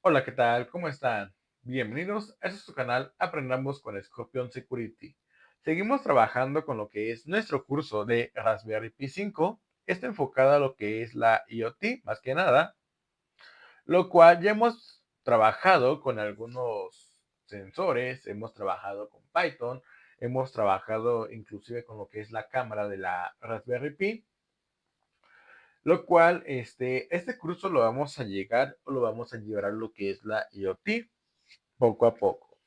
Hola, ¿qué tal? ¿Cómo están? Bienvenidos a este su canal Aprendamos con Scorpion Security. Seguimos trabajando con lo que es nuestro curso de Raspberry Pi 5. Está enfocado a lo que es la IoT, más que nada, lo cual ya hemos trabajado con algunos sensores, hemos trabajado con Python, hemos trabajado inclusive con lo que es la cámara de la Raspberry Pi, lo cual este curso lo vamos a llegar o lo vamos a llevar a lo que es la IoT poco a poco.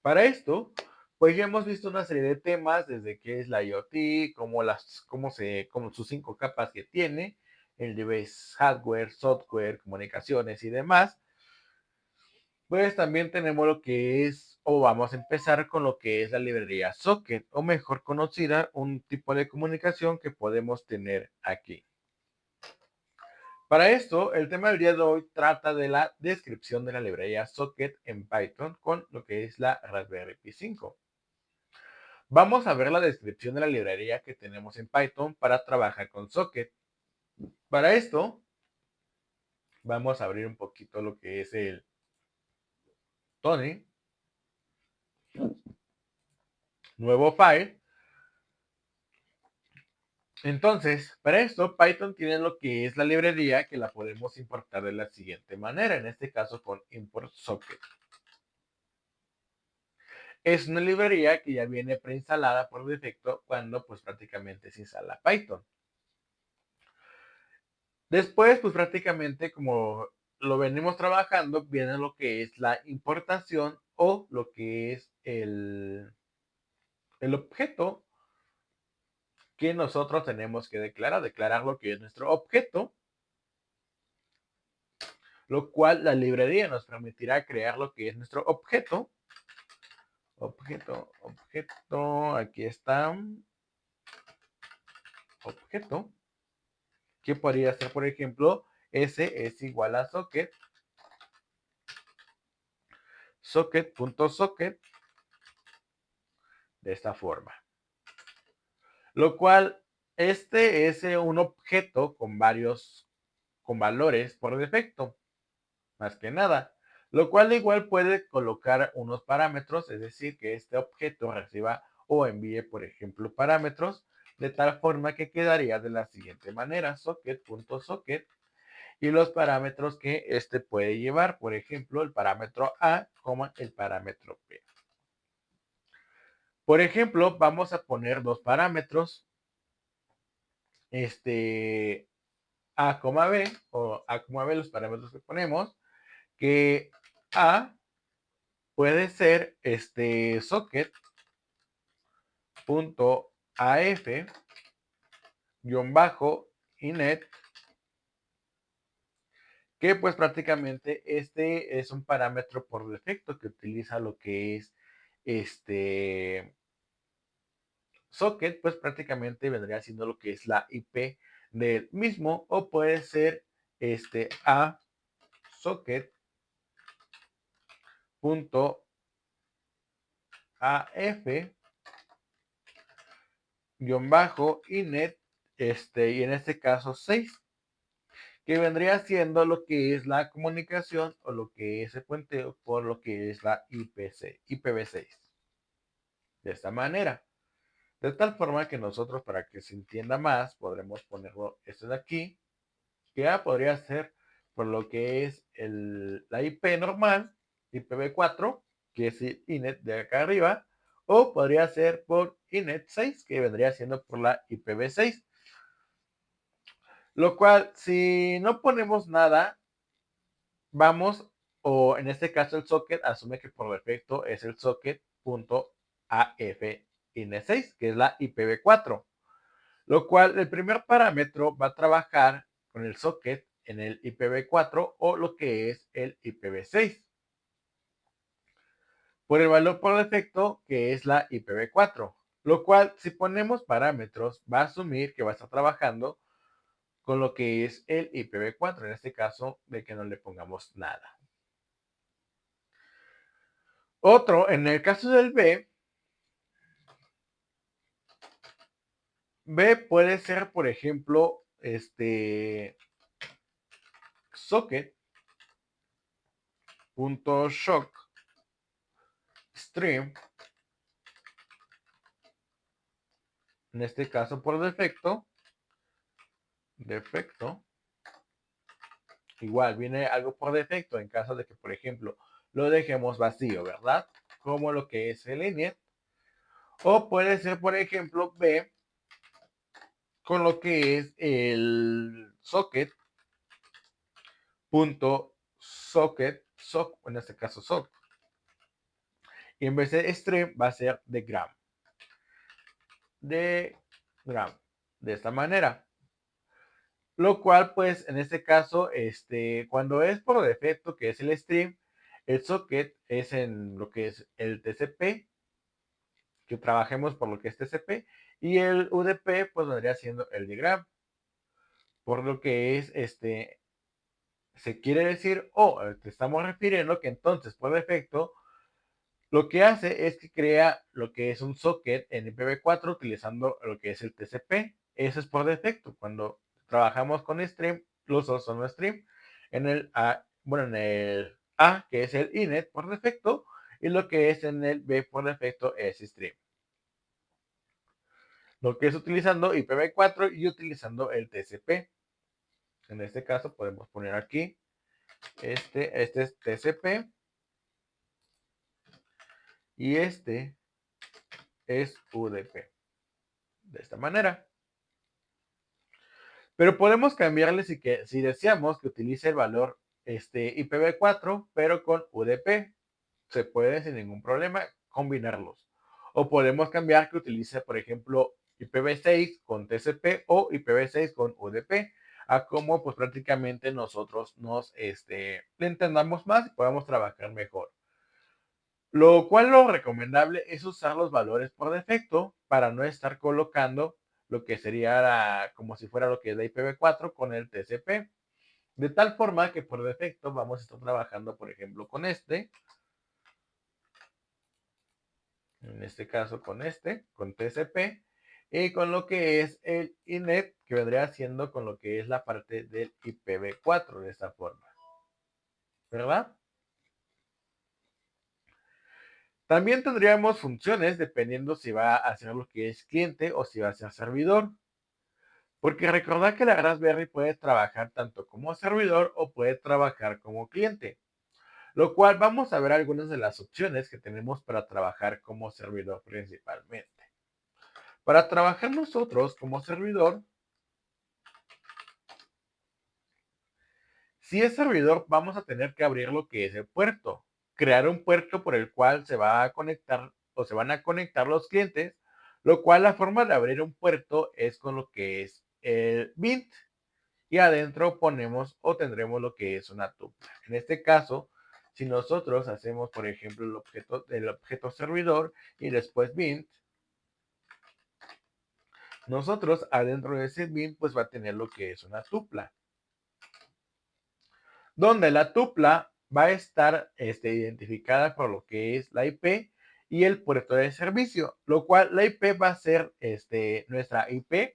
Para esto, pues ya hemos visto una serie de temas, desde qué es la IoT, cómo sus 5 capas que tiene, el device hardware, software, comunicaciones y demás. Pues también tenemos lo que es, o vamos a empezar con lo que es la librería Socket, o mejor conocida, un tipo de comunicación que podemos tener aquí. Para esto, el tema del día de hoy trata de la descripción de la librería Socket en Python con lo que es la Raspberry Pi 5. Vamos a ver la descripción de la librería que tenemos en Python para trabajar con Socket. Para esto, vamos a abrir un poquito lo que es el Tony, nuevo file. Entonces, para esto, Python tiene lo que es la librería que la podemos importar de la siguiente manera, en este caso con import socket. Es una librería que ya viene preinstalada por defecto cuando pues prácticamente se instala Python. Después, pues prácticamente como lo venimos trabajando, viene lo que es la importación o lo que es el objeto que nosotros tenemos que declarar lo que es nuestro objeto, lo cual la librería nos permitirá crear lo que es nuestro objeto, aquí está, objeto, que podría ser, por ejemplo, S es igual a socket.socket, de esta forma. Lo cual, este es un objeto con valores por defecto, más que nada. Lo cual igual puede colocar unos parámetros, es decir, que este objeto reciba o envíe, por ejemplo, parámetros, de tal forma que quedaría de la siguiente manera, socket.socket, y los parámetros que este puede llevar, por ejemplo, el parámetro A, el parámetro B. Por ejemplo, vamos a poner dos parámetros, A, B, o A, B, los parámetros que ponemos, que A puede ser socket.af inet, que pues prácticamente este es un parámetro por defecto que utiliza lo que es socket, pues prácticamente vendría siendo lo que es la IP del mismo, o puede ser a socket.af inet, y en este caso 6, que vendría siendo lo que es la comunicación o lo que es el puenteo por lo que es la IPv6. De esta manera. De tal forma que nosotros, para que se entienda más, podremos ponerlo esto de aquí, que ya podría ser por lo que es la IP normal, IPv4, que es el INET de acá arriba, o podría ser por INET 6, que vendría siendo por la IPv6. Lo cual, si no ponemos nada, vamos, o en este caso el socket asume que por defecto es el socket.af-6, que es la IPv4. Lo cual, el primer parámetro va a trabajar con el socket en el IPv4 o lo que es el IPv6. Por el valor por defecto que es la IPv4. Lo cual, si ponemos parámetros, va a asumir que va a estar trabajando con lo que es el IPv4, en este caso de que no le pongamos nada. Otro, en el caso del B puede ser, por ejemplo, socket punto shock stream, en este caso por defecto, igual viene algo por defecto en caso de que, por ejemplo, lo dejemos vacío, ¿verdad? Como lo que es el init. O puede ser, por ejemplo, B con lo que es el socket punto socket, en este caso socket. Y en vez de stream va a ser de gram. De gram. De esta manera. Lo cual, pues, en este caso, cuando es por defecto, que es el stream, el socket es en lo que es el TCP, que trabajemos por lo que es TCP, y el UDP, pues, vendría siendo el diagrama, por lo que es, se quiere decir, o te estamos refiriendo que entonces, por defecto, lo que hace es que crea lo que es un socket en IPv4 utilizando lo que es el TCP. Eso es por defecto. Cuando trabajamos con stream, los dos son stream. En el A, bueno, en el A, que es el inet por defecto, y lo que es en el B por defecto es stream. Lo que es utilizando IPv4 y utilizando el TCP. En este caso podemos poner aquí, este es TCP y este es UDP. De esta manera. Pero podemos cambiarle si deseamos que utilice el valor IPv4, pero con UDP. Se puede sin ningún problema combinarlos. O podemos cambiar que utilice, por ejemplo, IPv6 con TCP o IPv6 con UDP, a como pues prácticamente nosotros le entendamos más y podamos trabajar mejor. Lo cual lo recomendable es usar los valores por defecto para no estar colocando lo que sería como si fuera lo que es la IPv4 con el TCP. De tal forma que por defecto vamos a estar trabajando, por ejemplo, con en este caso con TCP, y con lo que es el INET, que vendría siendo con lo que es la parte del IPv4 de esta forma. ¿Verdad? También tendríamos funciones dependiendo si va a ser lo que es cliente o si va a ser servidor. Porque recordad que la Raspberry puede trabajar tanto como servidor o puede trabajar como cliente. Lo cual vamos a ver algunas de las opciones que tenemos para trabajar como servidor principalmente. Para trabajar nosotros como servidor, si es servidor, vamos a tener que abrir lo que es el puerto. Crear un puerto por el cual se va a conectar o se van a conectar los clientes, lo cual la forma de abrir un puerto es con lo que es el bint y adentro ponemos o tendremos lo que es una tupla. En este caso, si nosotros hacemos, por ejemplo, el objeto servidor y después bint, nosotros adentro de ese bint pues va a tener lo que es una tupla, donde la tupla va a estar identificada por lo que es la IP y el puerto de servicio, lo cual la IP va a ser nuestra IP,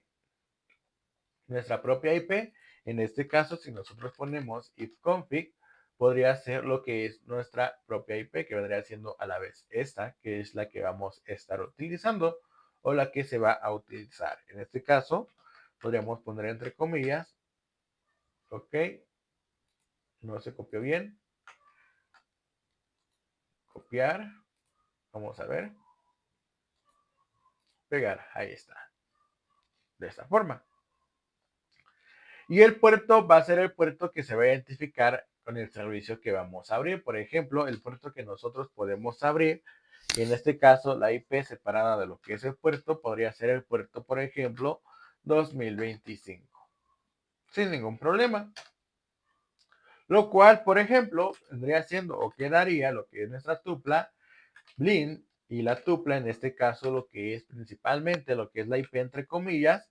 nuestra propia IP. En este caso, si nosotros ponemos ifconfig, podría ser lo que es nuestra propia IP, que vendría siendo a la vez esta, que es la que vamos a estar utilizando o la que se va a utilizar. En este caso, podríamos poner entre comillas, ok, no se copió bien, copiar, vamos a ver, pegar, ahí está, de esta forma. Y el puerto va a ser el puerto que se va a identificar con el servicio que vamos a abrir. Por ejemplo, el puerto que nosotros podemos abrir, y en este caso la IP separada de lo que es el puerto, podría ser el puerto, por ejemplo, 2025. Sin ningún problema. Lo cual, por ejemplo, vendría siendo o quedaría lo que es nuestra tupla, blin, y la tupla, en este caso, lo que es principalmente lo que es la IP entre comillas,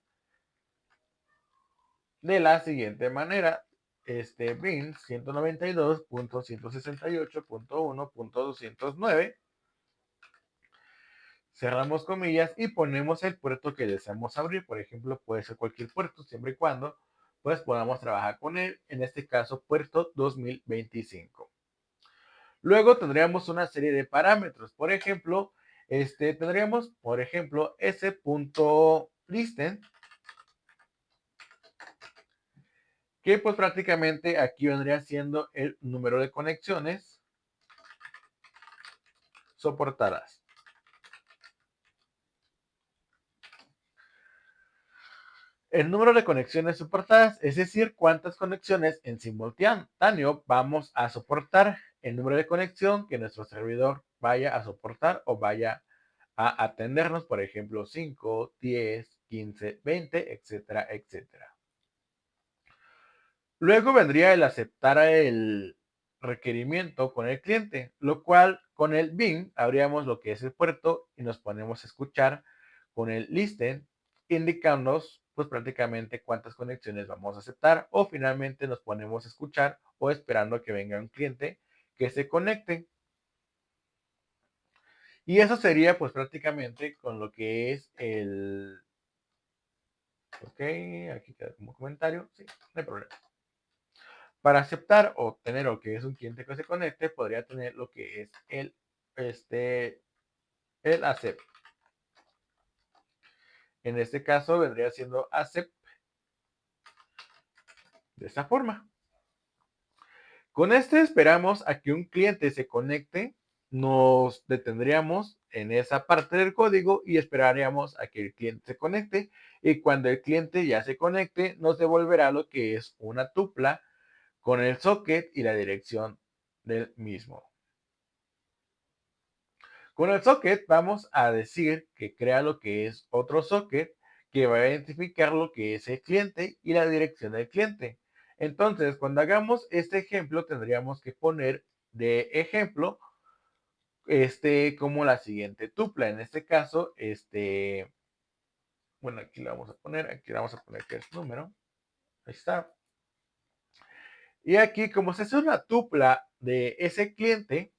de la siguiente manera. Bin 192.168.1.209, cerramos comillas y ponemos el puerto que deseamos abrir. Por ejemplo, puede ser cualquier puerto, siempre y cuando pues podamos trabajar con él. En este caso, puerto 2025. Luego tendríamos una serie de parámetros. Por ejemplo, tendríamos, por ejemplo, s.listen, que pues prácticamente aquí vendría siendo el número de conexiones soportadas. El número de conexiones soportadas, es decir, cuántas conexiones en simultáneo vamos a soportar, el número de conexión que nuestro servidor vaya a soportar o vaya a atendernos, por ejemplo, 5, 10, 15, 20, etcétera, etcétera. Luego vendría el aceptar el requerimiento con el cliente, lo cual con el bin abríamos lo que es el puerto y nos ponemos a escuchar con el listen, indicándonos pues prácticamente cuántas conexiones vamos a aceptar, o finalmente nos ponemos a escuchar o esperando que venga un cliente que se conecte. Y eso sería pues prácticamente con lo que es el... Ok, aquí queda como comentario, sí, no hay problema. Para aceptar o tener lo que es un cliente que se conecte, podría tener lo que es el accept. En este caso vendría siendo accept de esta forma. Con este esperamos a que un cliente se conecte, nos detendríamos en esa parte del código y esperaríamos a que el cliente se conecte, y cuando el cliente ya se conecte nos devolverá lo que es una tupla con el socket y la dirección del mismo. Con el socket vamos a decir que crea lo que es otro socket que va a identificar lo que es el cliente y la dirección del cliente. Entonces, cuando hagamos este ejemplo, tendríamos que poner de ejemplo como la siguiente tupla. En este caso, bueno, aquí le vamos a poner, que es número. Ahí está. Y aquí, como se hace una tupla de ese cliente,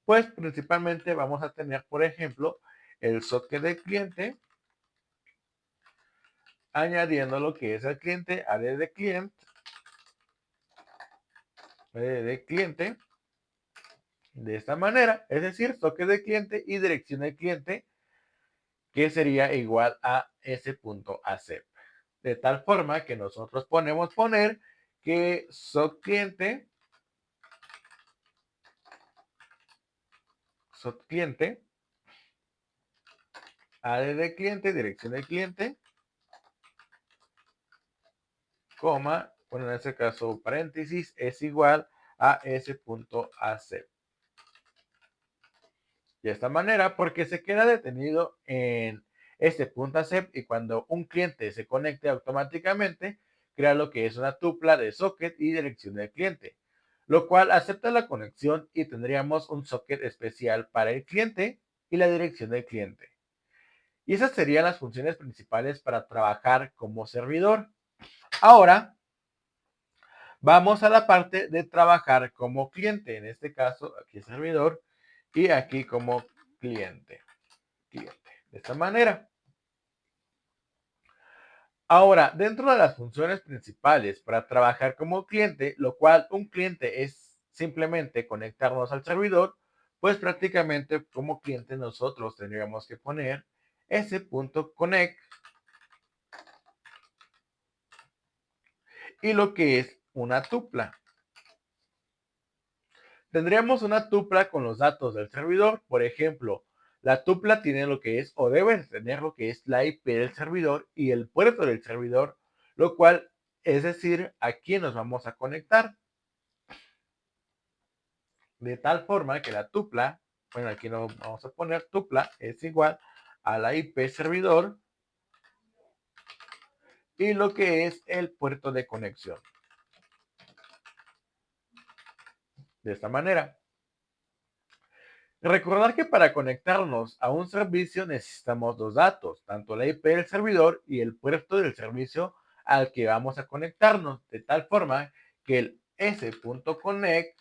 pues principalmente vamos a tener, por ejemplo, el socket del cliente, añadiendo lo que es el cliente, AD de cliente, de esta manera, es decir, socket de cliente y dirección del cliente, que sería igual a s.accept. De tal forma que nosotros podemos poner que socket cliente, AD de cliente, dirección del cliente, coma, bueno, en este caso paréntesis, es igual a s.accept. De esta manera, porque se queda detenido en este punto accept, y cuando un cliente se conecte automáticamente, crea lo que es una tupla de socket y dirección del cliente, lo cual acepta la conexión y tendríamos un socket especial para el cliente y la dirección del cliente. Y esas serían las funciones principales para trabajar como servidor. Ahora, vamos a la parte de trabajar como cliente. En este caso, aquí servidor y aquí como cliente. De esta manera. Ahora, dentro de las funciones principales para trabajar como cliente, lo cual un cliente es simplemente conectarnos al servidor, pues prácticamente como cliente nosotros tendríamos que poner s.connect y lo que es una tupla. Tendríamos una tupla con los datos del servidor. Por ejemplo, la tupla tiene lo que es, o debe tener lo que es la IP del servidor y el puerto del servidor, lo cual es decir, a quién nos vamos a conectar. De tal forma que la tupla, bueno, aquí no vamos a poner tupla, es igual a la IP servidor y lo que es el puerto de conexión. De esta manera. Recordar que para conectarnos a un servicio necesitamos dos datos, tanto la IP del servidor y el puerto del servicio al que vamos a conectarnos, de tal forma que el s.connect,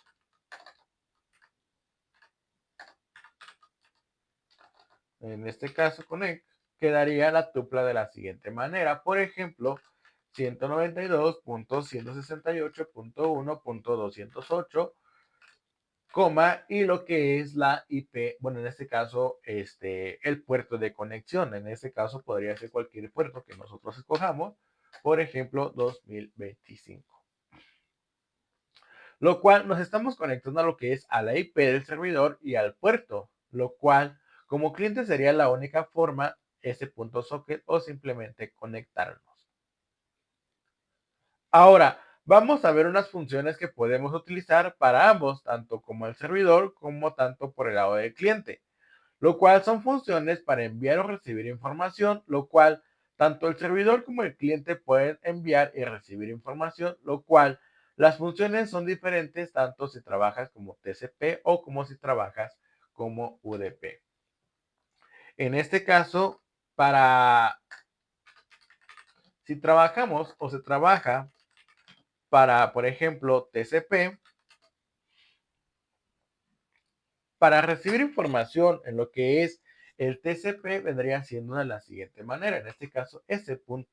en este caso connect, quedaría la tupla de la siguiente manera. Por ejemplo, 192.168.1.208 y lo que es la IP, bueno, en este caso, el puerto de conexión. En este caso podría ser cualquier puerto que nosotros escojamos, por ejemplo, 2025. Lo cual nos estamos conectando a lo que es a la IP del servidor y al puerto, lo cual como cliente sería la única forma, ese punto socket o simplemente conectarnos. Ahora, vamos a ver unas funciones que podemos utilizar para ambos, tanto como el servidor como tanto por el lado del cliente, lo cual son funciones para enviar o recibir información, lo cual tanto el servidor como el cliente pueden enviar y recibir información, lo cual las funciones son diferentes tanto si trabajas como TCP o como si trabajas como UDP. En este caso, si trabajamos o se trabaja para, por ejemplo, TCP, para recibir información en lo que es el TCP vendría siendo de la siguiente manera. En este caso, s.earthview,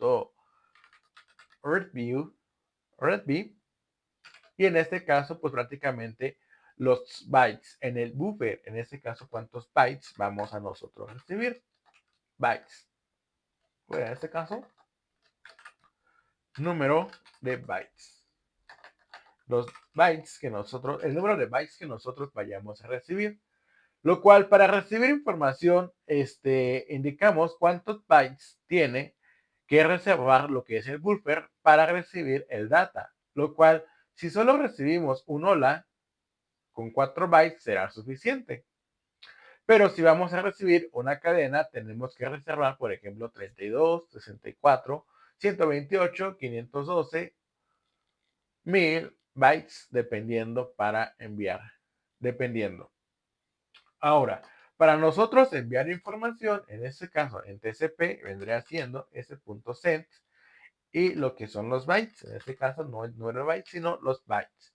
y en este caso, pues prácticamente los bytes en el buffer. En este caso, ¿cuántos bytes vamos a nosotros recibir? Bytes. Pues en este caso, número de bytes. Los bytes que nosotros, el número de bytes que nosotros vayamos a recibir. Lo cual para recibir información, indicamos cuántos bytes tiene que reservar lo que es el buffer para recibir el data. Lo cual, si solo recibimos un hola, con 4 bytes será suficiente. Pero si vamos a recibir una cadena, tenemos que reservar, por ejemplo, 32, 64, 128, 512, 1000 bytes, dependiendo para enviar. Dependiendo. Ahora, para nosotros enviar información, en este caso en TCP, vendría siendo ese punto send y lo que son los bytes. En este caso no el número de bytes, sino los bytes.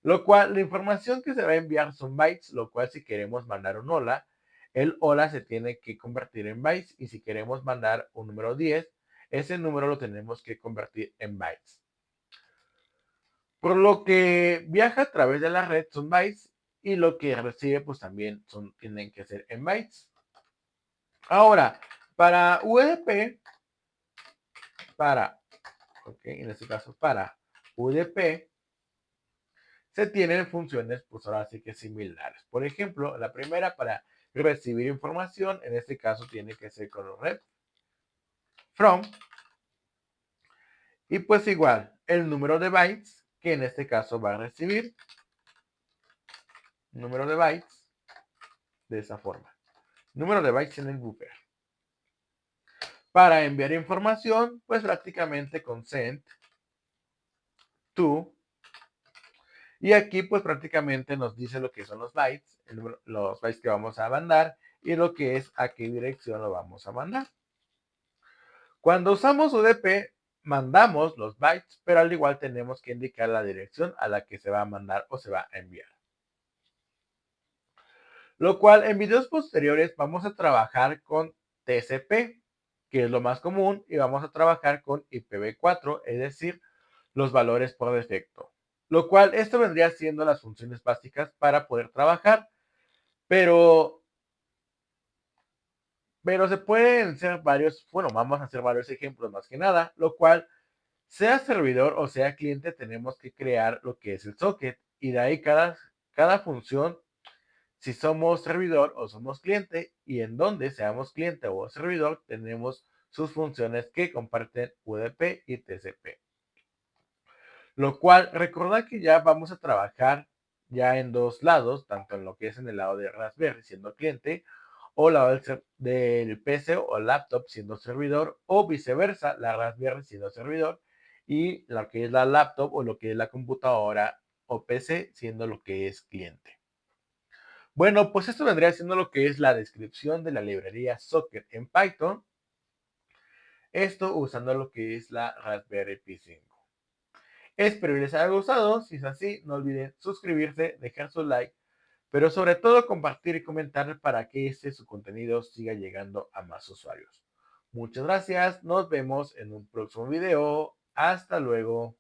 Lo cual, la información que se va a enviar son bytes, lo cual si queremos mandar un hola, el hola se tiene que convertir en bytes y si queremos mandar un número 10, ese número lo tenemos que convertir en bytes. Por lo que viaja a través de la red son bytes y lo que recibe pues también tienen que ser en bytes. Ahora, para UDP, en este caso para UDP, se tienen funciones, pues ahora sí que similares. Por ejemplo, la primera para recibir información, en este caso tiene que ser con ref from, y pues igual, el número de bytes, que en este caso va a recibir, número de bytes, de esa forma. Número de bytes en el buffer. Para enviar información, pues prácticamente con send to. Y aquí pues prácticamente nos dice lo que son los bytes, los bytes que vamos a mandar y lo que es a qué dirección lo vamos a mandar. Cuando usamos UDP, mandamos los bytes, pero al igual tenemos que indicar la dirección a la que se va a mandar o se va a enviar. Lo cual en videos posteriores vamos a trabajar con TCP, que es lo más común, y vamos a trabajar con IPv4, es decir, los valores por defecto. Lo cual, esto vendría siendo las funciones básicas para poder trabajar, pero se pueden ser varios, bueno, vamos a hacer varios ejemplos más que nada, lo cual, sea servidor o sea cliente, tenemos que crear lo que es el socket, y de ahí cada función, si somos servidor o somos cliente, y en donde seamos cliente o servidor, tenemos sus funciones que comparten UDP y TCP. Lo cual, recordad que ya vamos a trabajar ya en dos lados, tanto en lo que es en el lado de Raspberry siendo cliente, o lado del PC o laptop siendo servidor, o viceversa, la Raspberry siendo servidor, y lo que es la laptop o lo que es la computadora o PC siendo lo que es cliente. Bueno, pues esto vendría siendo lo que es la descripción de la librería Socket en Python. Esto usando lo que es la Raspberry Pi 5. Espero que les haya gustado. Si es así, no olviden suscribirse, dejar su like, pero sobre todo compartir y comentar para que su contenido siga llegando a más usuarios. Muchas gracias. Nos vemos en un próximo video. Hasta luego.